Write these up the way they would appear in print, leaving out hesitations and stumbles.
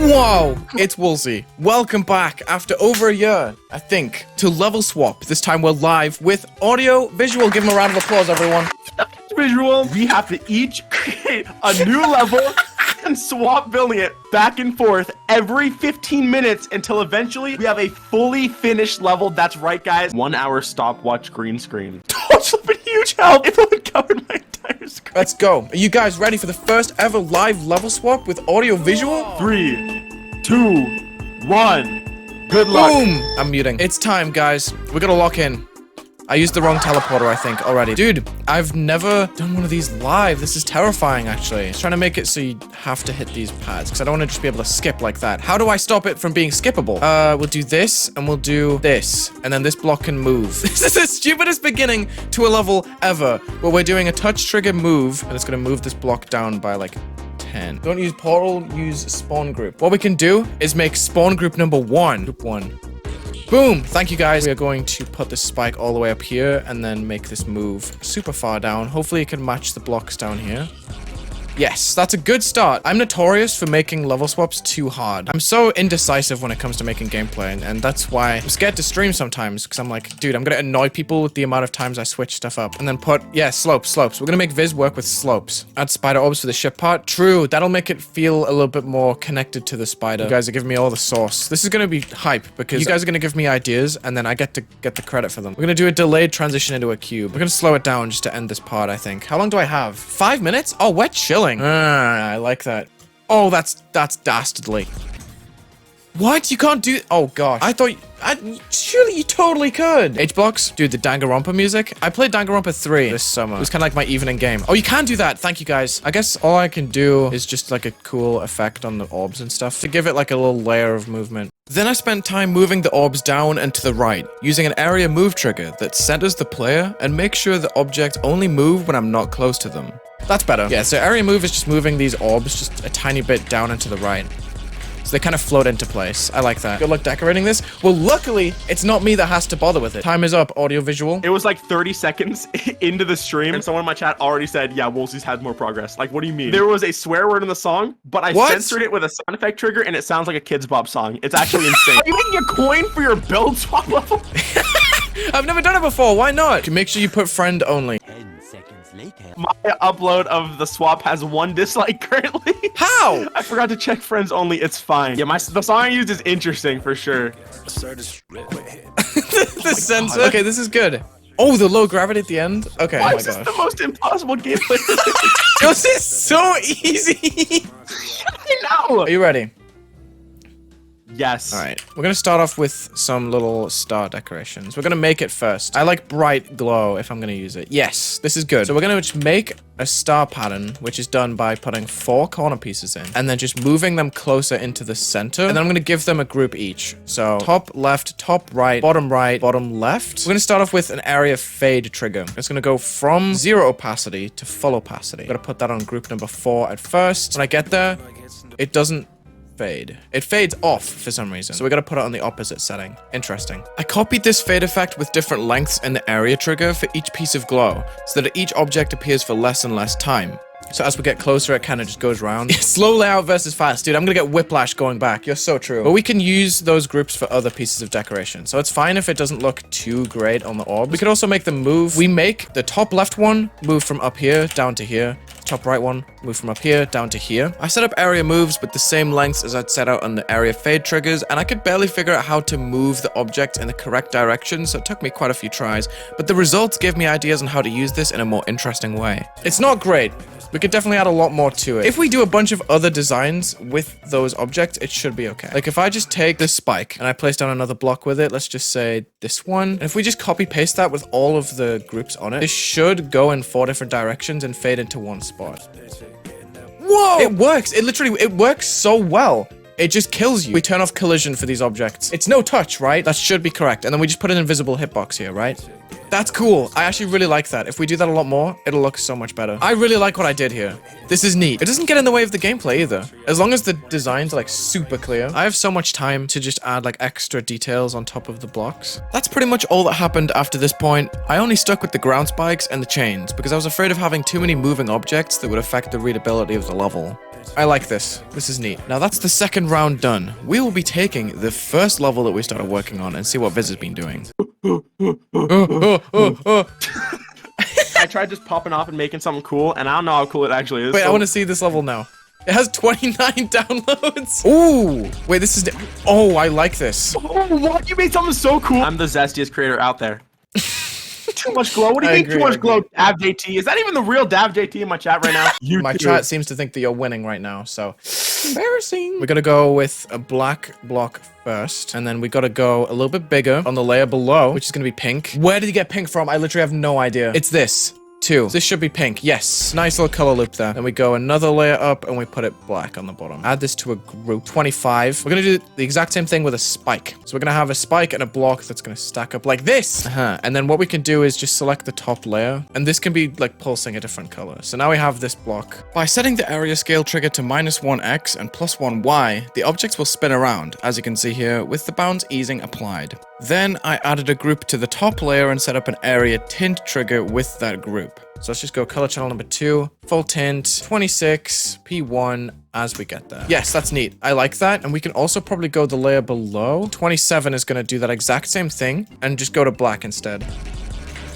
Whoa, it's Wulzy. Welcome back after over a year, I think, to Level Swap. This time we're live with audio visual. Give them a round of applause, everyone. Visual, we have to each create a new level and swap building it back and forth every 15 minutes until eventually we have a fully finished level. That's right, guys. 1 hour stopwatch green screen. That's a huge help if it would cover my entire screen. Let's go. Are you guys ready for the first ever live level swap with audio visual? 3, 2, 1. Good luck. Boom! I'm muting. It's time, guys. We're gonna lock in. I used the wrong teleporter, I think, already. Dude, I've never done one of these live. This is terrifying, actually. It's trying to make it so you have to hit these pads, because I don't want to just be able to skip like that. How do I stop it from being skippable? We'll do this, and we'll do this, and then this block can move. This is the stupidest beginning to a level ever, where we're doing a touch trigger move, and it's going to move this block down by, like, 10. Don't use portal, use spawn group. What we can do is make spawn group number 1. Group 1. Boom! Thank you, guys. We are going to put this spike all the way up here and then make this move super far down. Hopefully it can match the blocks down here. Yes, that's a good start. I'm notorious for making level swaps too hard. I'm so indecisive when it comes to making gameplay, and that's why I'm scared to stream sometimes, because I'm like, dude, I'm gonna annoy people with the amount of times I switch stuff up. And then slopes. We're gonna make Viz work with slopes. Add spider orbs for the ship part. True, that'll make it feel a little bit more connected to the spider. You guys are giving me all the sauce. This is gonna be hype, because you guys are gonna give me ideas, and then I get to get the credit for them. We're gonna do a delayed transition into a cube. We're gonna slow it down just to end this part, I think. How long do I have? 5 minutes? Oh, we're chilling. I like that. Oh, that's dastardly. What? You can't do... Oh, gosh. I thought... surely you totally could. H-blocks? Dude, the Danganronpa music. I played Danganronpa 3 this summer. It was kind of like my evening game. Oh, you can do that. Thank you, guys. I guess all I can do is just like a cool effect on the orbs and stuff to give it like a little layer of movement. Then I spent time moving the orbs down and to the right, using an area move trigger that centers the player and makes sure the objects only move when I'm not close to them. That's better. Yeah, so area move is just moving these orbs just a tiny bit down and to the right. So they kind of float into place. I like that. Good luck decorating this. Well, luckily, it's not me that has to bother with it. Time is up, audio visual. It was like 30 seconds into the stream, and someone in my chat already said, yeah, Wulzy's had more progress. Like, what do you mean? There was a swear word in the song, but I censored it with a sound effect trigger, and it sounds like a Kids Bop song. It's actually insane. Are you making a coin for your build swap level? I've never done it before. Why not? Make sure you put friend only. 10 seconds later. My upload of the swap has 1 dislike currently. How? I forgot to check friends only. It's fine. Yeah, the song I used is interesting for sure. The sensor. Okay, this is good. Oh, the low gravity at the end? Okay, Why oh my is this gosh. the most impossible gameplay? This is so easy. I know. Are you ready? Yes. All right, we're gonna start off with some little star decorations. We're gonna make it first. I like bright glow if I'm gonna use it. Yes, this is good. So we're gonna just make a star pattern, which is done by putting 4 corner pieces in and then just moving them closer into the center. And then I'm gonna give them a group each. So top left, bottom right, bottom left. We're gonna start off with an area fade trigger. It's gonna go from 0 opacity to full opacity. I'm gonna put that on group number 4 at first. When I get there, it doesn't fade. It fades off for some reason. So we gotta put it on the opposite setting. Interesting. I copied this fade effect with different lengths in the area trigger for each piece of glow, so that each object appears for less and less time. So as we get closer, it kind of just goes around. Slow layout versus fast. Dude, I'm gonna get whiplash going back. You're so true. But we can use those groups for other pieces of decoration. So it's fine if it doesn't look too great on the orb. We could also make them move. We make the top left one move from up here down to here. Top right one move from up here down to here. I set up area moves with the same lengths as I'd set out on the area fade triggers, and I could barely figure out how to move the object in the correct direction, so it took me quite a few tries. But the results gave me ideas on how to use this in a more interesting way. It's not great. We could definitely add a lot more to it. If we do a bunch of other designs with those objects, it should be okay. Like if I just take this spike and I place down another block with it, let's just say this one. And if we just copy paste that with all of the groups on it, this should go in 4 different directions and fade into one spot. Whoa! It works. It works so well. It just kills you. We turn off collision for these objects. It's no touch, right? That should be correct. And then we just put an invisible hitbox here, right? That's cool. I actually really like that. If we do that a lot more, it'll look so much better. I really like what I did here. This is neat. It doesn't get in the way of the gameplay either. As long as the designs are like super clear. I have so much time to just add like extra details on top of the blocks. That's pretty much all that happened after this point. I only stuck with the ground spikes and the chains because I was afraid of having too many moving objects that would affect the readability of the level. I like this. This is neat. Now that's the second round done. We will be taking the first level that we started working on and see what Viz has been doing. I tried just popping off and making something cool, and I don't know how cool it actually is. Wait, I want to see this level now. It has 29 downloads. Ooh. Wait, this is... Oh, I like this. Oh, what? You made something so cool. I'm the zestiest creator out there. Too much glow? What do you mean too much glow? DavJT. Is that even the real DavJT in my chat right now? My chat seems to think that you're winning right now, so... Embarrassing. We're gonna go with a black block first, and then we gotta go a little bit bigger on the layer below, which is gonna be pink. Where did you get pink from? I literally have no idea. It's this. 2. This should be pink. Yes. Nice little color loop there. Then we go another layer up and we put it black on the bottom. Add this to a group. 25. We're going to do the exact same thing with a spike. So we're going to have a spike and a block that's going to stack up like this. And then what we can do is just select the top layer. And this can be like pulsing a different color. So now we have this block. By setting the area scale trigger to -1x and +1y, the objects will spin around, as you can see here, with the bounds easing applied. Then I added a group to the top layer and set up an area tint trigger with that group. So let's just go color channel number 2, full tint, 26, P1 as we get there. Yes, that's neat. I like that. And we can also probably go the layer below. 27 is going to do that exact same thing and just go to black instead.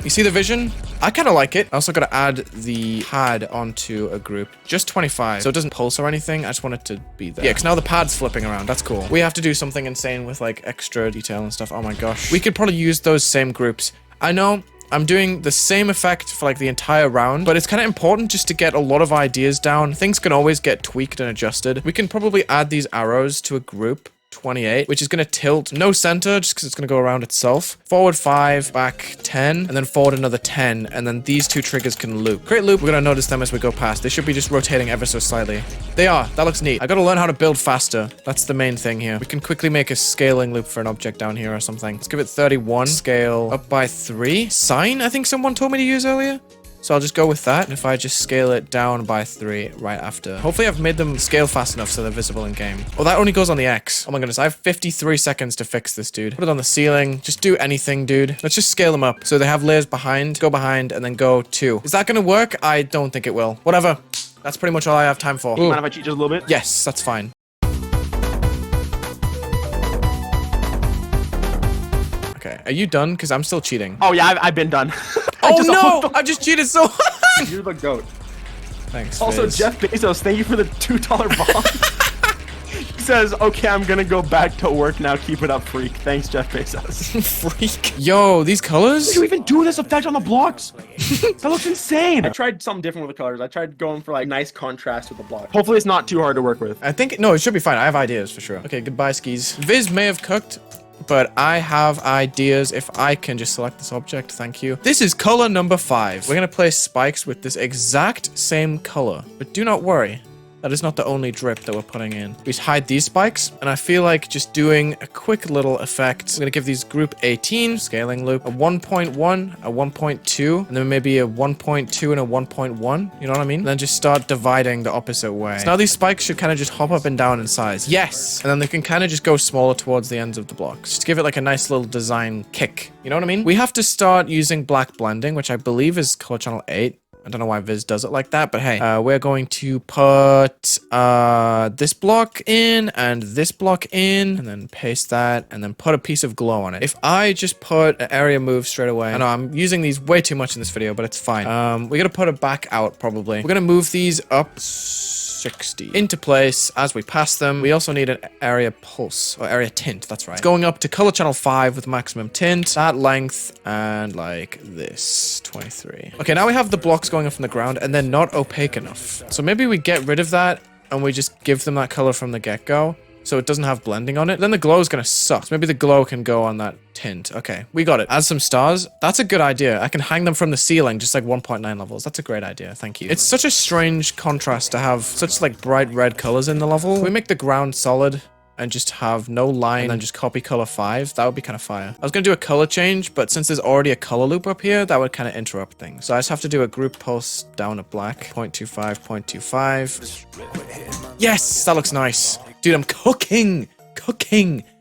You see the vision? I kind of like it. I also got to add the pad onto a group. Just 25. So it doesn't pulse or anything. I just want it to be there. Yeah, because now the pad's flipping around. That's cool. We have to do something insane with like extra detail and stuff. Oh my gosh. We could probably use those same groups. I know I'm doing the same effect for like the entire round, but it's kind of important just to get a lot of ideas down. Things can always get tweaked and adjusted. We can probably add these arrows to a group. 28, which is going to tilt, no center, just because it's going to go around itself. Forward 5, back 10, and then forward another 10, and then these two triggers can loop. Create loop, we're going to notice them as we go past. They should be just rotating ever so slightly. They are. That looks neat. I got to learn how to build faster. That's the main thing here. We can quickly make a scaling loop for an object down here or something. Let's give it 31. Scale up by 3. Sine, I think someone told me to use earlier. So I'll just go with that. And if I just scale it down by 3 right after. Hopefully I've made them scale fast enough so they're visible in game. Oh, that only goes on the X. Oh my goodness, I have 53 seconds to fix this, dude. Put it on the ceiling. Just do anything, dude. Let's just scale them up. So they have layers behind, go behind, and then go 2. Is that gonna work? I don't think it will. Whatever. That's pretty much all I have time for. Mind if I cheat just a little bit? Yes, that's fine. Okay, are you done? Because I'm still cheating. Oh yeah, I've been done. Oh no! I just cheated so hard! You're the goat. Thanks, Also, Viz. Jeff Bezos, thank you for the $2 bomb. He says, okay, I'm gonna go back to work now. Keep it up, freak. Thanks, Jeff Bezos. Freak. Yo, these colors? Did you even do this effect on the blocks? That looks insane. I tried something different with the colors. I tried going for like nice contrast with the block. Hopefully it's not too hard to work with. I think, no, it should be fine. I have ideas for sure. Okay, goodbye, skis. Viz may have cooked, but I have ideas. If I can just select this object, thank you. This is color number 5. We're gonna place spikes with this exact same color, but do not worry. That is not the only drip that we're putting in. We just hide these spikes, and I feel like just doing a quick little effect. I'm gonna give these group 18, scaling loop, a 1.1, a 1.2, and then maybe a 1.2 and a 1.1, you know what I mean? And then just start dividing the opposite way. So now these spikes should kind of just hop up and down in size. Yes! And then they can kind of just go smaller towards the ends of the blocks. Just give it like a nice little design kick. You know what I mean? We have to start using black blending, which I believe is color channel 8. I don't know why Viz does it like that, but hey, we're going to put this block in and this block in, and then paste that, and then put a piece of glow on it. If I just put an area move straight away, I know I'm using these way too much in this video, but it's fine. We gotta put it back out probably. We're gonna move these up 60 into place as we pass them. We also need an area pulse or area tint. That's right. It's going up to color channel 5 with maximum tint, that length, and like this 23. Okay, now we have the blocks going up from the ground and they're not opaque enough. So maybe we get rid of that and we just give them that color from the get-go, so it doesn't have blending on it. Then the glow is gonna suck. So maybe the glow can go on that tint. Okay, we got it. Add some stars. That's a good idea. I can hang them from the ceiling, just like 1.9 levels. That's a great idea. Thank you. It's such a strange contrast to have such like bright red colors in the level. Can we make the ground solid and just have no line and then just copy color 5? That would be kind of fire. I was gonna do a color change, but since there's already a color loop up here, that would kind of interrupt things. So I just have to do a group pulse down to black. 0.25, 0.25. Yes, that looks nice. Dude, I'm cooking.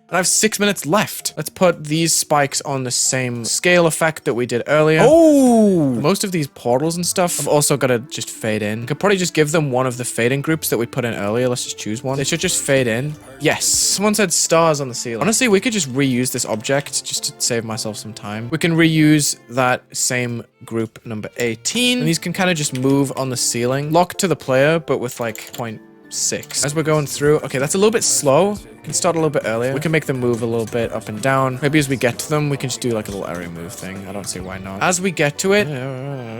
And I have 6 minutes left. Let's put these spikes on the same scale effect that we did earlier. Oh! Most of these portals and stuff have also got to just fade in. Could probably just give them one of the fading groups that we put in earlier. Let's just choose one. They should just fade in. Yes. Someone said stars on the ceiling. Honestly, we could just reuse this object just to save myself some time. We can reuse that same group number 18. And these can kind of just move on the ceiling. Lock to the player, but with like 0.6. As we're going through, okay, that's a little bit slow. We can start a little bit earlier. We can make them move a little bit up and down. Maybe as we get to them, we can just do like a little area move thing. I don't see why not. As we get to it, there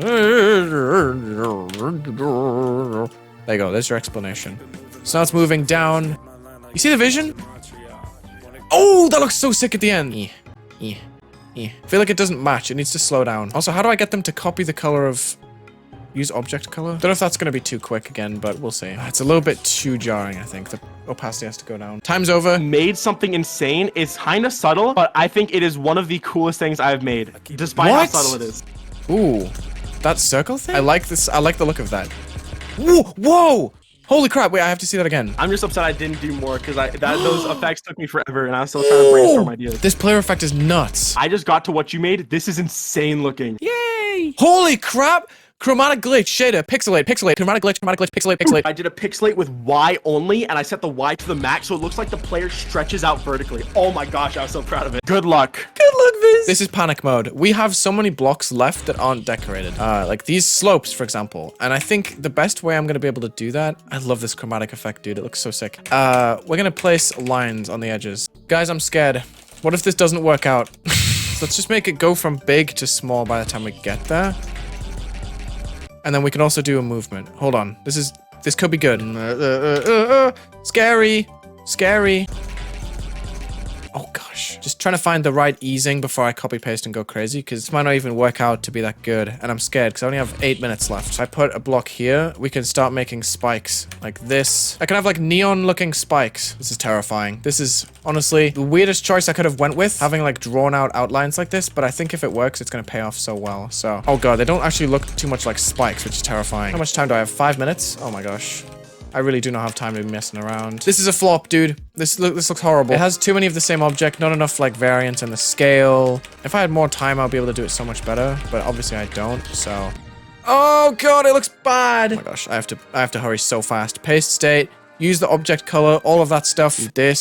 you go. There's your explanation. So now it's moving down. You see the vision? Oh, that looks so sick at the end. I feel like it doesn't match. It needs to slow down. Also, how do I get them to copy the color of... Use object color? Don't know if that's going to be too quick again, but we'll see. It's a little bit too jarring, I think. The opacity has to go down. Time's over. Made something insane. It's kind of subtle, but I think it is one of the coolest things I've made, despite how subtle it is. Ooh, that circle thing? I like this. I like the look of that. Whoa! Whoa! Holy crap, wait, I have to see that again. I'm just upset I didn't do more because those effects took me forever and I was still trying to brainstorm ideas. This player effect is nuts. I just got to what you made. This is insane looking. Yay! Holy crap! Chromatic glitch, shader, pixelate, chromatic glitch, pixelate. I did a pixelate with Y only, and I set the Y to the max, so it looks like the player stretches out vertically. Oh my gosh, I was so proud of it. Good luck. Good luck, Viz. This is panic mode. We have so many blocks left that aren't decorated. Like these slopes, for example. And I think the best way I'm going to be able to do that, I love this chromatic effect, dude. It looks so sick. We're going to place lines on the edges. Guys, I'm scared. What if this doesn't work out? Let's just make it go from big to small by the time we get there. And then we can also do a movement. Hold on. This could be good. Scary. Oh gosh. Just trying to find the right easing before I copy paste and go crazy, because this might not even work out to be that good. And I'm scared because I only have 8 minutes left. So I put a block here. We can start making spikes like this. I can have like neon looking spikes. This is terrifying. This is honestly the weirdest choice I could have went with, having like drawn out outlines like this. But I think if it works, it's going to pay off so well. So, oh god, they don't actually look too much like spikes, which is terrifying. How much time do I have? 5 minutes? Oh my gosh. I really do not have time to be messing around. This is a flop, dude. This looks horrible. It has too many of the same object, not enough like variance in the scale. If I had more time, I'll be able to do it so much better, but obviously I don't, so. Oh god, it looks bad. Oh my gosh, I have to hurry so fast. Paste state, use the object color, all of that stuff. Do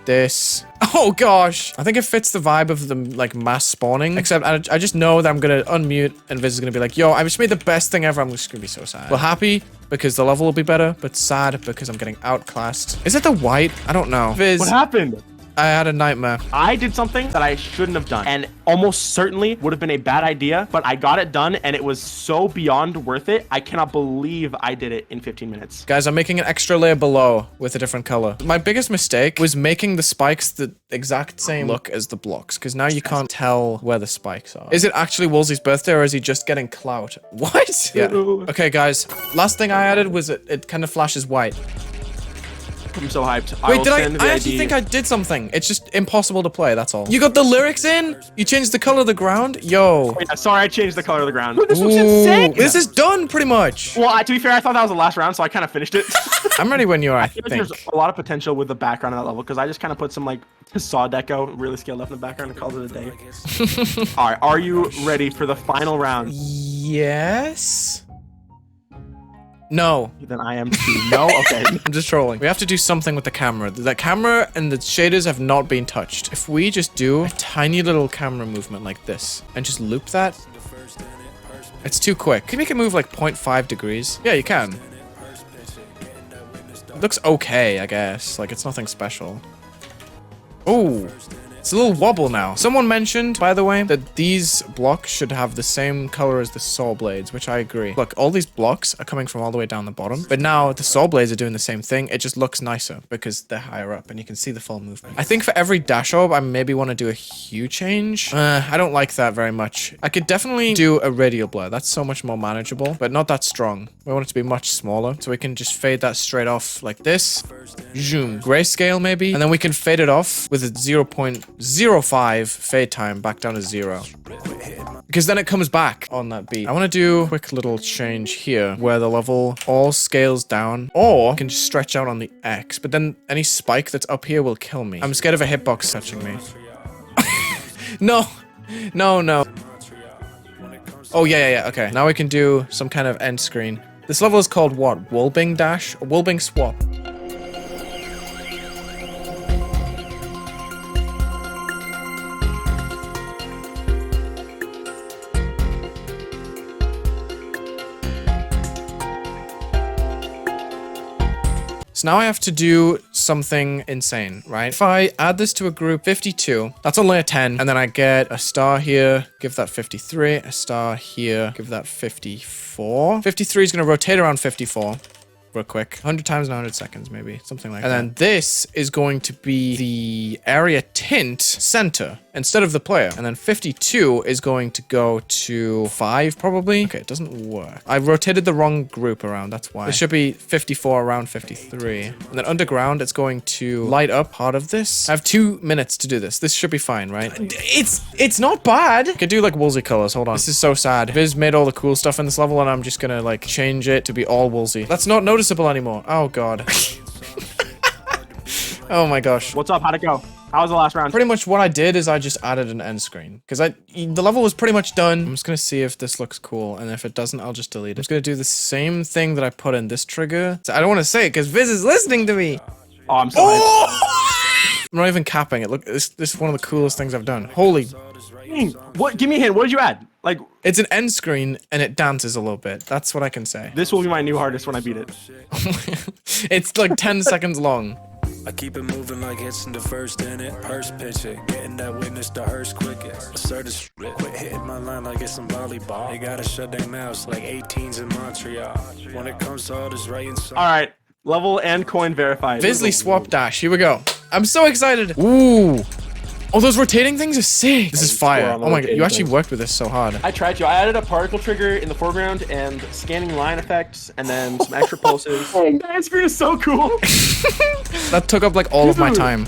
this. Oh gosh. I think it fits the vibe of the like mass spawning, except I just know that I'm gonna unmute and Viz is gonna be like, yo, I just made the best thing ever. I'm just gonna be so sad. Well, happy because the level will be better, but sad because I'm getting outclassed. Is it the white? I don't know. Viz. What happened? I had a nightmare. I did something that I shouldn't have done and almost certainly would have been a bad idea, but I got it done and it was so beyond worth it. I cannot believe I did it in 15 minutes. Guys, I'm making an extra layer below with a different color. My biggest mistake was making the spikes the exact same look as the blocks, because now you can't tell where the spikes are. Is it actually Wulzy's birthday or is he just getting clout? What? Yeah. Okay, guys. Last thing I added was it kind of flashes white. I'm so hyped. Wait, I actually think I did something. It's just impossible to play, that's all. You got the lyrics in? You changed the color of the ground? Yo. Wait, sorry, I changed the color of the ground. This looks insane. This is done, pretty much. Well, to be fair, I thought that was the last round, so I kind of finished it. I'm ready when you are, I think. There's a lot of potential with the background of that level, because I just kind of put some, like, saw deco, really scaled up in the background and called it a day. All right, are you ready for the final round? Yes. No. Then I am too. No? Okay. I'm just trolling. We have to do something with the camera. The camera and the shaders have not been touched. If we just do a tiny little camera movement like this and just loop that, it's too quick. Can you make it move like 0.5 degrees? Yeah, you can. It looks okay, I guess. Like, it's nothing special. Oh. It's a little wobble now. Someone mentioned, by the way, that these blocks should have the same color as the saw blades, which I agree. Look, all these blocks are coming from all the way down the bottom, but now the saw blades are doing the same thing. It just looks nicer because they're higher up and you can see the full movement. I think for every dash orb, I maybe want to do a hue change. I don't like that very much. I could definitely do a radial blur. That's so much more manageable, but not that strong. We want it to be much smaller, so we can just fade that straight off like this. Zoom. Grayscale maybe, and then we can fade it off with a 0.05 fade time back down to 0. because then it comes back on that beat. I want to do a quick little change here where the level all scales down, or I can just stretch out on the X, but then any spike that's up here will kill me. I'm scared of a hitbox touching me. No, no. Oh, yeah, okay. Now we can do some kind of end screen. This level is called what? WULBING dash? WULBING swap. So now I have to do something insane, right? If I add this to a group 52, that's only a 10, and then I get a star here, give that 53, a star here, give that 54. 53 is going to rotate around 54 real quick. 100 times in 100 seconds, maybe. Something like that. And then this is going to be the area tint center instead of the player. And then 52 is going to go to 5, probably. Okay, it doesn't work. I rotated the wrong group around, that's why. It should be 54 around 53. And then underground, it's going to light up part of this. I have 2 minutes to do this. This should be fine, right? It's not bad. I could do like Wulzy colors. Hold on. This is so sad. Viz made all the cool stuff in this level, and I'm just gonna like change it to be all Wulzy. That's not noticeable anymore. Oh god. Oh my gosh. What's up? How'd it go? How was the last round? Pretty much what I did is I just added an end screen because the level was pretty much done. I'm just gonna see if this looks cool, and if it doesn't, I'll just delete it. I'm just gonna do the same thing that I put in this trigger. So I don't want to say it because Viz is listening to me. Oh, I'm sorry. Oh! I'm not even capping it. Look, this is one of the coolest things I've done. Holy. Dang. What? Give me a hint. What did you add? Like, it's an end screen and it dances a little bit. That's what I can say. This will be my new hardest when I beat it. It's like 10 seconds long. I keep it moving like it's in the first inning. Purse pitching, getting that witness the hearse quickest. Assertive, quit hitting my line like it's some volleyball. They gotta shut their mouths like 18s in Montreal. When it comes to all this writing, all right, level and coin verified. VIZLY swap dash. Here we go. I'm so excited. Ooh. Oh, those rotating things are sick. This is fire. Oh my god, you actually worked with this so hard. I tried to. I added a particle trigger in the foreground and scanning line effects, and then some extra pulses. Oh, that screen is so cool. That took up like all of my time.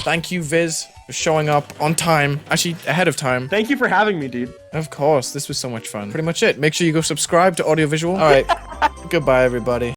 Thank you, Viz, for showing up on time. Actually, ahead of time. Thank you for having me, dude. Of course, this was so much fun. Pretty much it. Make sure you go subscribe to AudioVisual. All right. Goodbye, everybody.